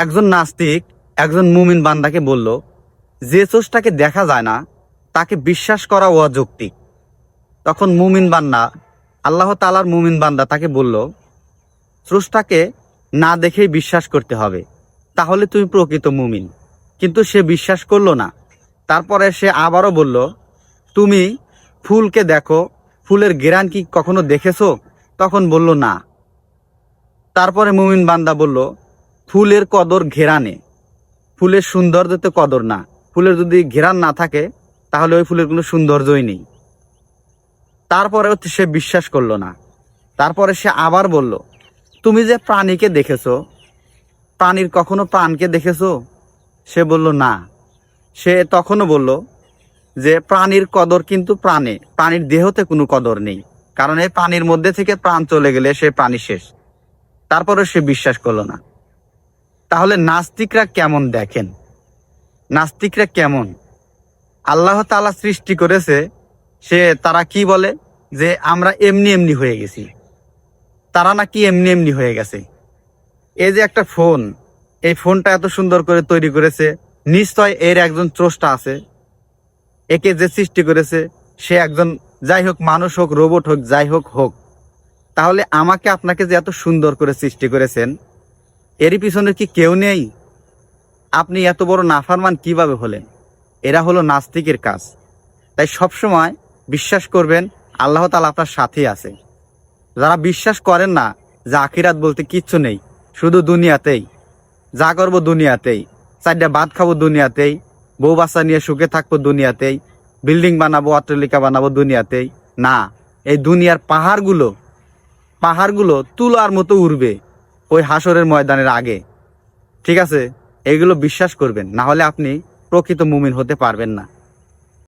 একজন নাস্তিক একজন মুমিন বান্দাকে বলল, যে স্রষ্টাকে দেখা যায় না তাকে বিশ্বাস করা অযৌক্তিক। তখন মুমিন বান্দা, আল্লাহ তাআলার মুমিন বান্দা তাকে বলল, স্রষ্টাকে না দেখেই বিশ্বাস করতে হবে, তাহলে তুমি প্রকৃত মুমিন। কিন্তু সে বিশ্বাস করলো না। তারপরে সে আবারও বলল, তুমি ফুলকে দেখো, ফুলের ঘ্রাণ কি কখনো দেখেছো? তখন বলল না। তারপরে মুমিন বান্দা বলল, ফুলের কদর ঘ্রাণে, ফুলের সৌন্দর্যতে কদর না। ফুলের যদি ঘ্রাণ না থাকে তাহলে ওই ফুলের কোনো সৌন্দর্যই নেই। তারপরে সে বিশ্বাস করলো না। তারপরে সে আবার বলল, তুমি যে প্রাণীকে দেখেছো, প্রাণীর কখনো প্রাণকে দেখেছো? সে বলল না। সে তখনও বলল যে প্রাণীর কদর কিন্তু প্রাণে, প্রাণীর দেহতে কোনো কদর নেই, কারণ এই প্রাণীর মধ্যে থেকে প্রাণ চলে গেলে সে প্রাণী শেষ। তারপরে সে বিশ্বাস করলো না। তাহলে নাস্তিকরা কেমন দেখেন? নাস্তিকরা কেমন? আল্লাহ তাআলা সৃষ্টি করেছে, তারা কি বলে যে আমরা এমনি এমনি হয়ে গেছি। তারা নাকি এমনি এমনি হয়ে গেছে। এই যে একটা ফোন, এই ফোনটা এত সুন্দর করে তৈরি করেছে, নিশ্চয় এর একজন স্রষ্টা আছে। একে যে সৃষ্টি করেছে সে একজন, যাই হোক, মানুষ হোক, রোবট হোক, যাই হোক হোক। তাহলে আমাকে আপনাকে যে এত সুন্দর করে সৃষ্টি করেছেন, এরই পিছনে কি কেউ নেই? আপনি এত বড় নাফরমান কিভাবে হলেন? এরা হলো নাস্তিকের কাজ। তাই সবসময় বিশ্বাস করবেন আল্লাহ তাআলা আপনার সাথেই আছে। যারা বিশ্বাস করেন না যে আখিরাত বলতে কিচ্ছু নেই, শুধু দুনিয়াতেই, যা করবো দুনিয়াতেই, চারটা ভাত খাবো দুনিয়াতেই, বউ বাচ্চা নিয়ে সুখে থাকবো দুনিয়াতেই, বিল্ডিং বানাবো, অট্টালিকা বানাবো দুনিয়াতেই, না, এই দুনিয়ার পাহাড়গুলো তুলার মতো উড়বে ওই হাসরের ময়দানের আগে। ঠিক আছে? এগুলো বিশ্বাস করবেন, না হলে আপনি প্রকৃত মুমিন হতে পারবেন না।